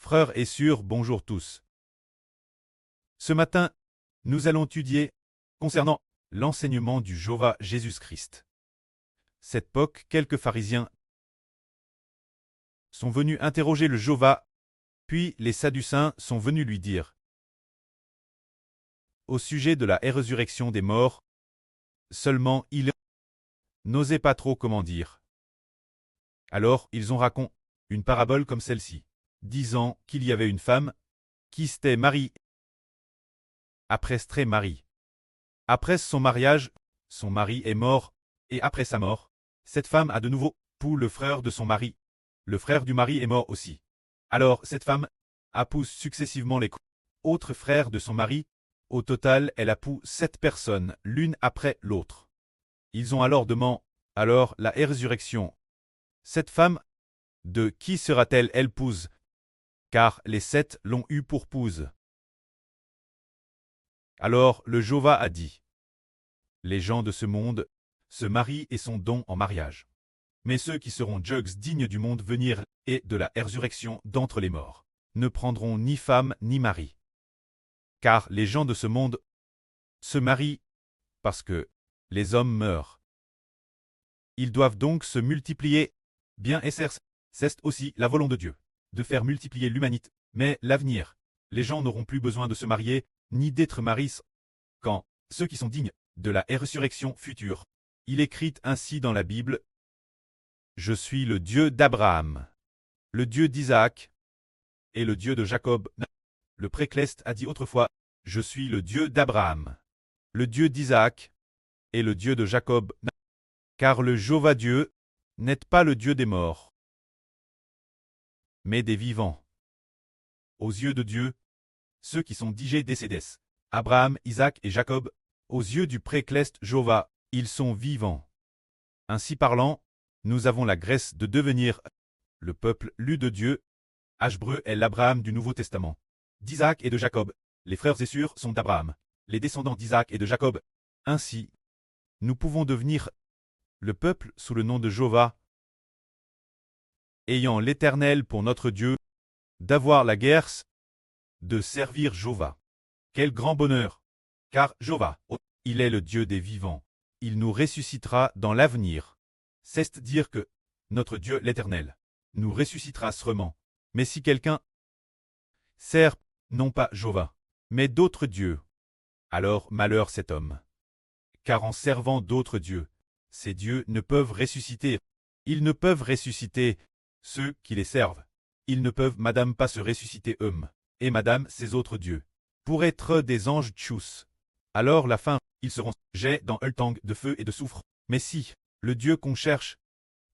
Frères et sœurs, bonjour tous. Ce matin, nous allons étudier concernant l'enseignement du Jéhovah Jésus-Christ. Cette époque, quelques pharisiens sont venus interroger le Jéhovah, puis les Sadducéens sont venus lui dire au sujet de la résurrection des morts, seulement ils n'osaient pas trop comment dire. Alors ils ont raconté une parabole comme celle-ci, disant qu'il y avait une femme qui s'était mariée après Marie. Après son mariage, son mari est mort, et après sa mort, cette femme a de nouveau épousé le frère de son mari. Le frère du mari est mort aussi. Alors cette femme épouse successivement les autres frères de son mari. Au total, elle épouse 7 personnes, l'une après l'autre. Ils ont alors demandé, alors la résurrection. Cette femme, de qui sera-t-elle épouse? Car les 7 l'ont eue pour épouse. Alors le Jéhovah a dit, les gens de ce monde se marient et sont dons en mariage. Mais ceux qui seront juges dignes du monde venir et de la résurrection d'entre les morts ne prendront ni femme ni mari. Car les gens de ce monde se marient parce que les hommes meurent. Ils doivent donc se multiplier, bien et certes, c'est aussi la volonté de Dieu, de faire multiplier l'humanité. Mais l'avenir, les gens n'auront plus besoin de se marier, ni d'être mariés, quand ceux qui sont dignes de la résurrection future. Il écrit ainsi dans la Bible, je suis le Dieu d'Abraham, le Dieu d'Isaac et le Dieu de Jacob. Le Précleste a dit autrefois, je suis le Dieu d'Abraham, le Dieu d'Isaac et le Dieu de Jacob. Car le Jéhovah Dieu n'est pas le Dieu des morts, mais des vivants. Aux yeux de Dieu, ceux qui sont digés décédés, Abraham, Isaac et Jacob, aux yeux du Précleste Jéhovah, ils sont vivants. Ainsi parlant, nous avons la grâce de devenir le peuple lu de Dieu. Hébreu est l'Abraham du Nouveau Testament. D'Isaac et de Jacob, les frères et sœurs sont d'Abraham, les descendants d'Isaac et de Jacob. Ainsi, nous pouvons devenir le peuple sous le nom de Jéhovah, ayant l'Éternel pour notre Dieu, d'avoir la guerre, de servir Jéhovah. Quel grand bonheur! Car Jéhovah, il est le Dieu des vivants. Il nous ressuscitera dans l'avenir. C'est dire que notre Dieu l'Éternel nous ressuscitera sûrement. Mais si quelqu'un sert non pas Jéhovah, mais d'autres dieux, alors malheur cet homme. Car en servant d'autres dieux, ces dieux ne peuvent ressusciter. Ils ne peuvent ressusciter ceux qui les servent. Ils ne peuvent madame pas se ressusciter eux-mêmes, et madame ces autres dieux. Pour être des anges tchous. Alors la fin, ils seront jets dans un tang de feu et de soufre. Mais si le Dieu qu'on cherche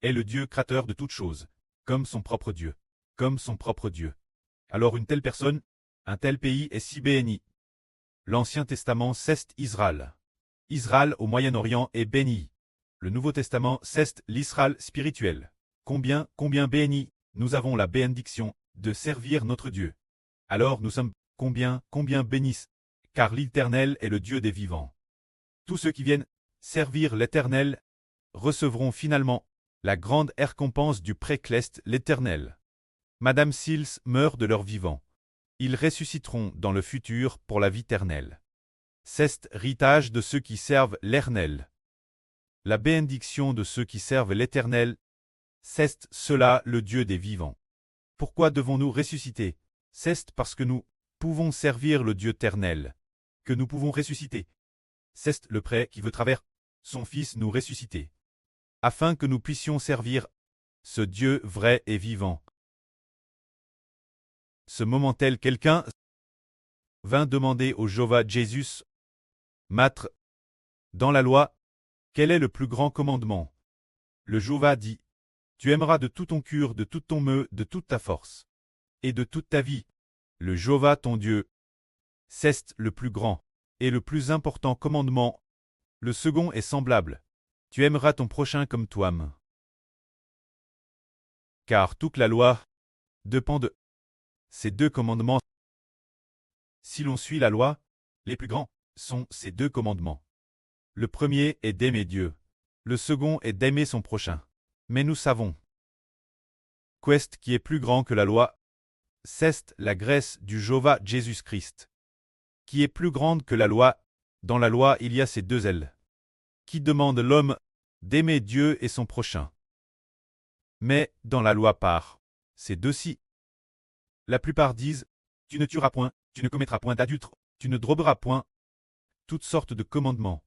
est le Dieu créateur de toutes choses, comme son propre Dieu, alors une telle personne, un tel pays est si béni. L'Ancien Testament c'est Israël. Israël au Moyen-Orient est béni. Le Nouveau Testament c'est l'Israël spirituel. Combien béni, nous avons la bénédiction de servir notre Dieu. Alors nous sommes combien bénis, car l'Éternel est le Dieu des vivants. Tous ceux qui viennent servir l'Éternel recevront finalement la grande récompense du Précleste l'Éternel. Madame Sils meurt de leur vivant. Ils ressusciteront dans le futur pour la vie éternelle. C'est l'héritage de ceux qui servent l'Éternel. La bénédiction de ceux qui servent l'Éternel, c'est cela le Dieu des vivants. Pourquoi devons-nous ressusciter? C'est parce que nous pouvons servir le Dieu éternel, que nous pouvons ressusciter. C'est le prêt qui veut travers son Fils nous ressusciter, afin que nous puissions servir ce Dieu vrai et vivant. Ce moment tel quelqu'un vint demander au Jéhovah Jésus, Maître, dans la loi, quel est le plus grand commandement? Le Jéhovah dit, tu aimeras de tout ton cœur, de tout ton meu, de toute ta force, et de toute ta vie, le Jéhovah ton Dieu. C'est le plus grand et le plus important commandement. Le second est semblable. Tu aimeras ton prochain comme toi-même. Car toute la loi dépend de ces 2 commandements. Si l'on suit la loi, les plus grands sont ces 2 commandements. Le premier est d'aimer Dieu. Le second est d'aimer son prochain. Mais nous savons qu'est-ce qui est plus grand que la loi? c'est la grâce du Jéhovah Jésus-Christ, qui est plus grande que la loi. Dans la loi, il y a ces deux ailes, qui demandent l'homme d'aimer Dieu et son prochain. Mais dans la loi par ces deux-ci, la plupart disent « Tu ne tueras point, tu ne commettras point d'adultère, tu ne drogueras point ». Toutes sortes de commandements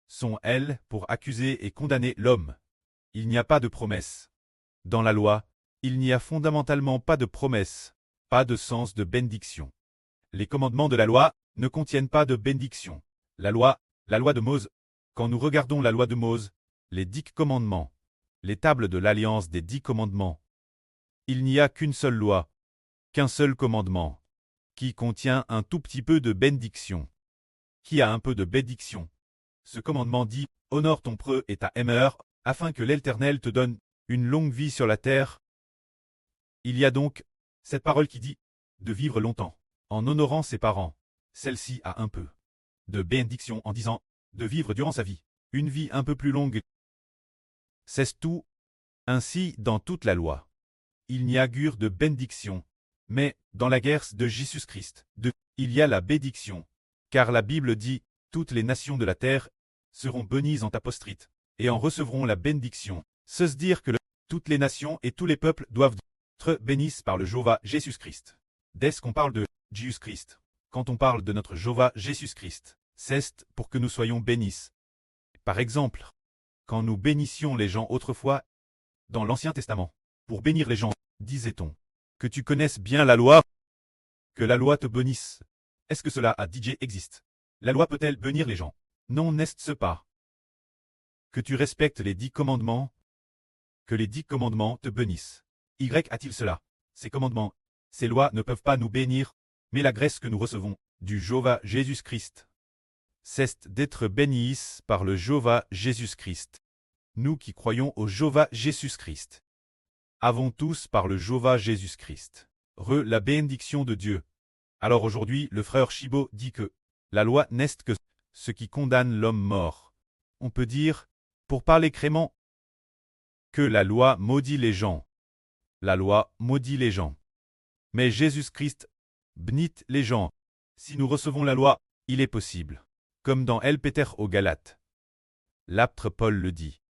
sont, elles, pour accuser et condamner l'homme. Il n'y a pas de promesse. Dans la loi, il n'y a fondamentalement pas de promesse, pas de sens de bénédiction. Les commandements de la loi ne contiennent pas de bénédiction. La loi de Mose. Quand nous regardons la loi de Mose, les 10 commandements, les tables de l'alliance des 10 commandements, il n'y a qu'une seule loi, qu'un seul commandement, qui contient un tout petit peu de bénédiction. Qui a un peu de bénédiction? Ce commandement dit « Honore ton preux et ta aimeur, afin que l'Éternel te donne une longue vie sur la terre. » Il y a donc cette parole qui dit de vivre longtemps, en honorant ses parents. Celle-ci a un peu de bénédiction en disant de vivre durant sa vie, une vie un peu plus longue. C'est tout. Ainsi dans toute la loi. Il n'y a guère de bénédiction, mais dans la guerre de Jésus-Christ, il y a la bénédiction. Car la Bible dit « Toutes les nations de la terre seront bénies en ta postérité, et en recevront la bénédiction. » C'est dire que toutes les nations et tous les peuples doivent être bénis par le Jéhovah Jésus-Christ. Dès qu'on parle de Jésus-Christ, quand on parle de notre Jéhovah Jésus-Christ, c'est pour que nous soyons bénis. Par exemple, quand nous bénissions les gens autrefois, dans l'Ancien Testament, pour bénir les gens, disait-on que tu connaisses bien la loi, que la loi te bénisse. Est-ce que cela a DJ existe? La loi peut-elle bénir les gens? Non, n'est-ce pas? Que tu respectes les 10 commandements? Que les 10 commandements te bénissent. Y a-t-il cela? Ces commandements, ces lois ne peuvent pas nous bénir, mais la grâce que nous recevons du Jéhovah Jésus-Christ, c'est d'être bénis par le Jéhovah Jésus-Christ. Nous qui croyons au Jéhovah Jésus-Christ, avons tous par le Jéhovah Jésus-Christ la bénédiction de Dieu. Alors aujourd'hui, le frère Chibo dit que la loi n'est que ce qui condamne l'homme mort. On peut dire, pour parler crément, que la loi maudit les gens. La loi maudit les gens. Mais Jésus-Christ bénit les gens. Si nous recevons la loi, il est possible. Comme dans El Péter aux Galates. L'apôtre Paul le dit.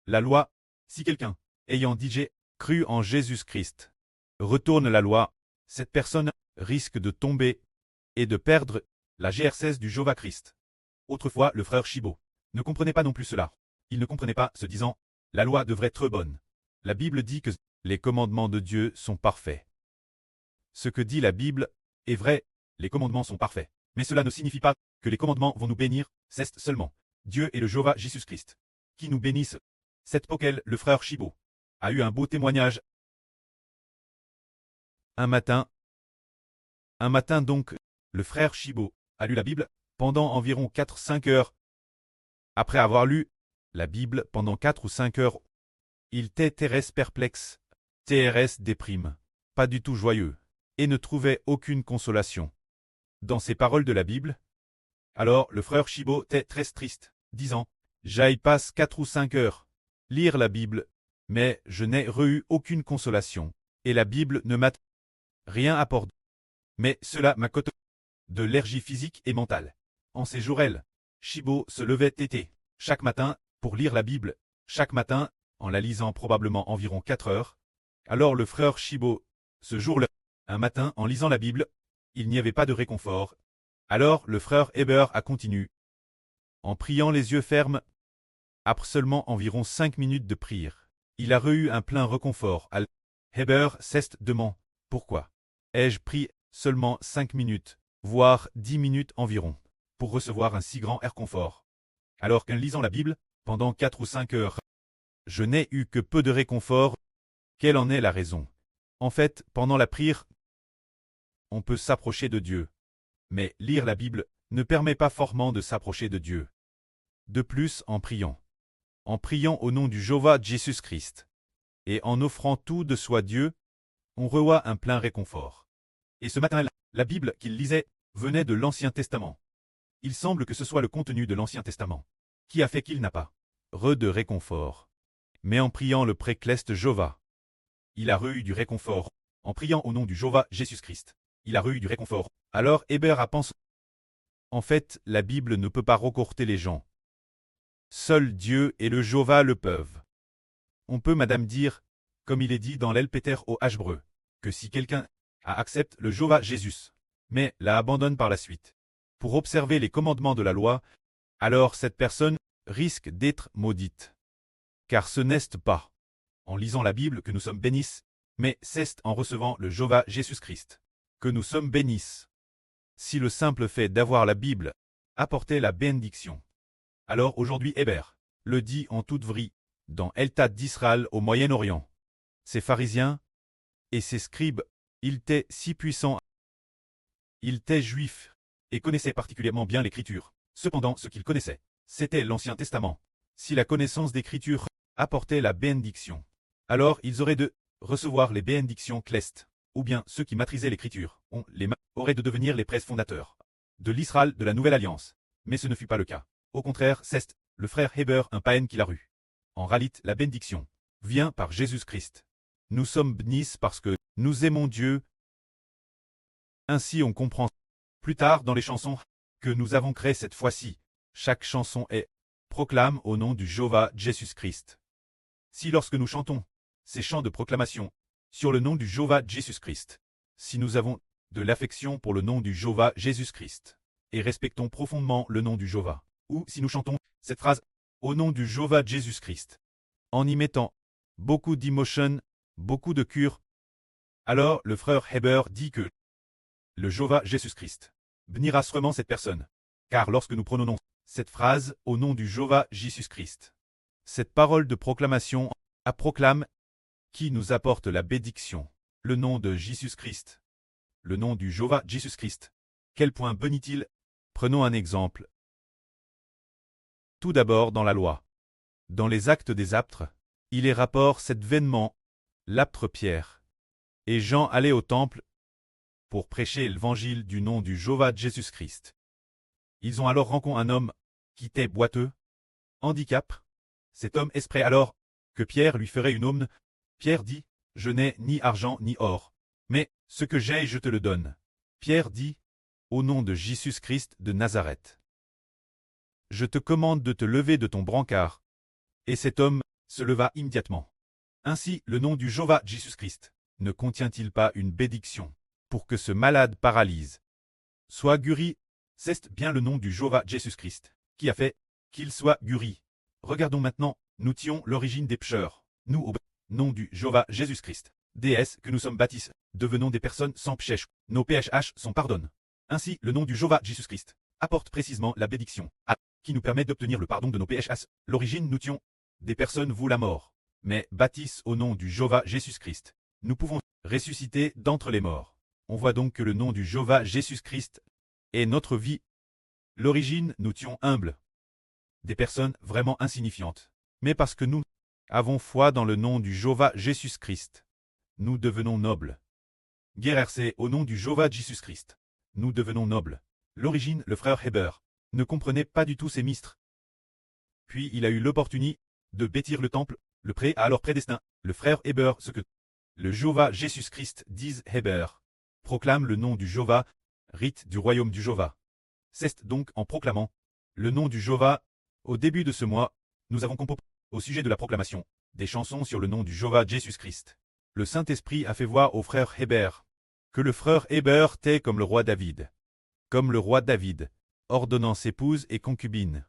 La loi, si quelqu'un, ayant déjà cru en Jésus-Christ, retourne la loi, cette personne risque de tomber et de perdre la GR16 du Jéhovah Christ. Autrefois, le frère Chibo ne comprenait pas non plus cela. Il ne comprenait pas, se disant, la loi devrait être bonne. La Bible dit que les commandements de Dieu sont parfaits. Ce que dit la Bible est vrai, les commandements sont parfaits. Mais cela ne signifie pas que les commandements vont nous bénir, c'est seulement Dieu et le Jéhovah Jésus-Christ qui nous bénissent. C'est auquel le frère Chibo a eu un beau témoignage. Un matin donc, le frère Chibo a lu la Bible pendant environ 4-5 heures. Après avoir lu la Bible pendant 4 ou 5 heures, il était TRS perplexe, TRS déprime, pas du tout joyeux, et ne trouvait aucune consolation dans ces paroles de la Bible. Alors le frère Chibo était très triste, disant « J'aille passe 4 ou 5 heures lire la Bible, mais je n'ai eu aucune consolation, et la Bible ne m'a rien apporté. Mais cela m'a coûté de l'énergie physique et mentale. » En ces jours-là, Chibo se levait tété chaque matin pour lire la Bible, chaque matin, en la lisant probablement environ 4 heures. Alors le frère Chibo, ce jour-là, un matin en lisant la Bible, il n'y avait pas de réconfort. Alors le frère Heber a continué, en priant les yeux fermes. Après seulement environ 5 minutes de prière, il a eu un plein réconfort. Heber s'est demandé pourquoi ai-je pris seulement 5 minutes, voire 10 minutes environ, pour recevoir un si grand réconfort, alors qu'en lisant la Bible, pendant 4 ou 5 heures, je n'ai eu que peu de réconfort. Quelle en est la raison? En fait, pendant la prière, on peut s'approcher de Dieu. Mais lire la Bible ne permet pas fortement de s'approcher de Dieu. De plus, en priant au nom du Jéhovah Jésus-Christ, et en offrant tout de soi à Dieu, on reçoit un plein réconfort. Et ce matin-là, la Bible qu'il lisait venait de l'Ancien Testament. Il semble que ce soit le contenu de l'Ancien Testament qui a fait qu'il n'a pas de réconfort. Mais en priant le précleste Jéhovah, il a eu du réconfort en priant au nom du Jéhovah Jésus-Christ. Il a eu du réconfort. Alors Hébert a pensé. En fait, la Bible ne peut pas recorter les gens. Seul Dieu et le Jéhovah le peuvent. On peut madame dire, comme il est dit dans l'Elpeter au Hébreu, que si quelqu'un accepte le Jéhovah Jésus, mais la abandonne par la suite, pour observer les commandements de la loi, alors cette personne risque d'être maudite. Car ce n'est pas en lisant la Bible que nous sommes bénis, mais c'est en recevant le Jéhovah Jésus-Christ que nous sommes bénis. Si le simple fait d'avoir la Bible apportait la bénédiction, alors aujourd'hui Hébert le dit en toute vraie, dans Eltat d'Israël au Moyen-Orient. Ces pharisiens et ces scribes, ils étaient si puissants, ils étaient juifs et connaissaient particulièrement bien l'Écriture. Cependant, ce qu'ils connaissaient, c'était l'Ancien Testament. Si la connaissance d'Écriture apportait la bénédiction, alors ils auraient de recevoir les bénédictions clestes, ou bien ceux qui maîtrisaient l'Écriture, auraient de devenir les prêtres fondateurs de l'Israël de la Nouvelle Alliance. Mais ce ne fut pas le cas. Au contraire, c'est le frère Hébert un païen qui l'a eu. En réalité, la bénédiction vient par Jésus-Christ. Nous sommes bénis parce que nous aimons Dieu. Ainsi on comprend plus tard dans les chansons que nous avons créées cette fois-ci. Chaque chanson est proclame au nom du Jéhovah Jésus-Christ. Si lorsque nous chantons ces chants de proclamation sur le nom du Jéhovah Jésus-Christ, si nous avons de l'affection pour le nom du Jéhovah Jésus-Christ et respectons profondément le nom du Jéhovah, ou si nous chantons cette phrase au nom du Jéhovah Jésus-Christ, en y mettant beaucoup d'émotion, beaucoup de cure, alors le frère Hébert dit que le Jéhovah Jésus-Christ bénira sûrement cette personne. Car lorsque nous prononçons cette phrase au nom du Jéhovah Jésus-Christ, cette parole de proclamation proclame qui nous apporte la bénédiction, le nom de Jésus-Christ, le nom du Jéhovah Jésus-Christ. Quel point bénit-il? Prenons un exemple. Tout d'abord dans la loi. Dans les actes des apôtres, il est rapport cet événement, l'apôtre Pierre et Jean allaient au temple pour prêcher l'évangile du nom du Jéhovah Jésus-Christ. Ils ont alors rencontré un homme qui était boiteux, handicap. Cet homme espérait alors que Pierre lui ferait une aumône. Pierre dit, « Je n'ai ni argent ni or, mais ce que j'ai je te le donne. » Pierre dit, « Au nom de Jésus-Christ de Nazareth, je te commande de te lever de ton brancard. » Et cet homme se leva immédiatement. Ainsi, le nom du Jéhovah Jésus-Christ ne contient-il pas une bénédiction pour que ce malade paralyse soit guéri? C'est bien le nom du Jéhovah Jésus-Christ qui a fait qu'il soit guéri. Regardons maintenant, nous tirons l'origine des pécheurs. Nous, au nom du Jéhovah Jésus-Christ, déesse que nous sommes baptisés, devenons des personnes sans péché. Nos péchés sont pardonnés. Ainsi, le nom du Jéhovah Jésus-Christ apporte précisément la bénédiction qui nous permet d'obtenir le pardon de nos péchés. L'origine, nous tions des personnes vouent la mort, mais baptisent au nom du Jéhovah Jésus-Christ. Nous pouvons ressusciter d'entre les morts. On voit donc que le nom du Jéhovah Jésus-Christ est notre vie. L'origine, nous tions humbles, des personnes vraiment insignifiantes. Mais parce que nous avons foi dans le nom du Jéhovah Jésus-Christ, nous devenons nobles. Guerrercé au nom du Jéhovah Jésus-Christ, nous devenons nobles. L'origine, le frère Hébert ne comprenait pas du tout ces mystres. Puis il a eu l'opportunité de bâtir le temple, le pré a alors prédestiné. Le frère Hébert, ce que le Jéhovah Jésus-Christ dise Hébert, proclame le nom du Jéhovah, rite du royaume du Jéhovah. C'est donc en proclamant le nom du Jéhovah, au début de ce mois, nous avons composé au sujet de la proclamation des chansons sur le nom du Jéhovah Jésus-Christ. Le Saint-Esprit a fait voir au frère Hébert que le frère Hébert était comme le roi David. Comme le roi David, ordonnant ses épouses et concubines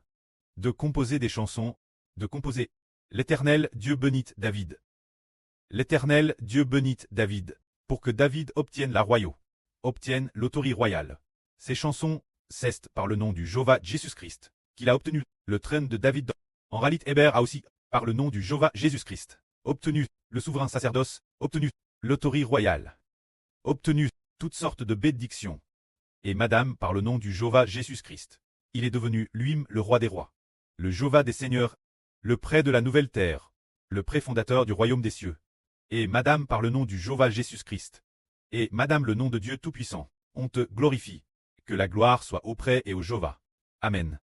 de composer des chansons, de composer « L'Éternel Dieu bénit David. L'Éternel Dieu bénit David, pour que David obtienne la royauté, obtienne l'autorité royale. » Ces chansons, c'est par le nom du Jéhovah Jésus-Christ qu'il a obtenu le trône de David. En réalité, Hébert a aussi, par le nom du Jéhovah Jésus-Christ, obtenu le souverain sacerdoce, obtenu l'autorité royale, obtenu toutes sortes de bénédictions. Et madame, par le nom du Jéhovah Jésus-Christ, il est devenu lui-même le roi des rois, le Jéhovah des seigneurs, le prêtre de la nouvelle terre, le préfondateur du royaume des cieux. Et madame, par le nom du Jéhovah Jésus-Christ, et madame, le nom de Dieu Tout-Puissant, on te glorifie. Que la gloire soit auprès et au Jéhovah. Amen.